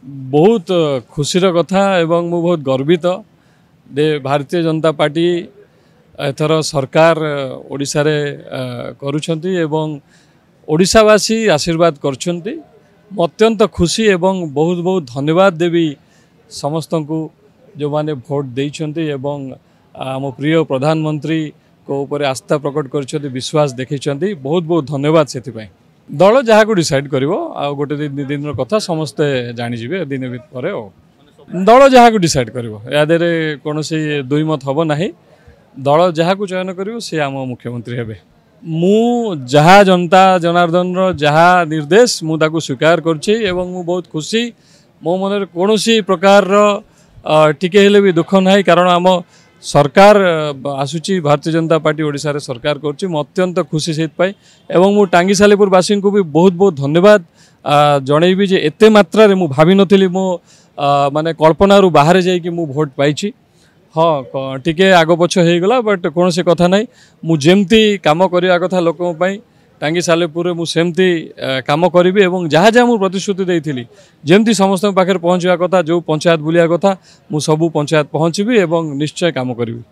बहुत खुशीर कथा एवं मु बहुत गर्वित दे भारतीय जनता पार्टी एथर सरकार ओडिशा रे करूछंती एवं ओडिशावासी आशीर्वाद करछंती। अत्यंत खुशी एवं बहुत बहुत धन्यवाद देवी समस्त को जो माने भोट देइछंती एवं आम प्रिय प्रधानमंत्री को ऊपर आस्था प्रकट करछंती विश्वास देखिछंती। बहुत बहुत धन्यवाद सेति दल जहाँ को डिसाइड करिवो आ गोटे दिन कथा समस्ते जानिजिबे दिन पर दल जहाँ को डिसाइड करिवो या देरे कोनोसी दुई मत हबो नाही। दल जहाँ को चयन करिवो से आम मुख्यमंत्री हेबे। मु जहाँ जनता जनार्दन जहाँ निर्देश मु ताकू स्वीकार करछि एवं मु बहुत खुशी। मो मन कोनोसी प्रकार टिके हेले भी दुख नाही कारण आम सरकार आसुची भारतीय जनता पार्टी ओडिशा रे सरकार करछि। मु अत्यंत खुशी सेत पाई एवं मु टांगी सालेपुर वासी को भी बहुत बहुत धन्यवाद जणैबी जे एते मात्रा रे मु भाबी नथिली मो माने कल्पना रु बाहर जाई कि मु भोट पाइछि। हाँ टिके आगो पछ हे गला बट कौन से कथा नहीं मु जेमती काम करिया कथा लोकों पई टांगी सालेपुर मु सेमती काम करिबी एवं जहाँ जहाँ मु प्रतिश्रुति देइथिली जेमती समस्त पाखे पहुँचवा कथा जो पंचायत बुलिया कथा मु सबू पंचायत पहुँचबी एवं निश्चय काम करिबी।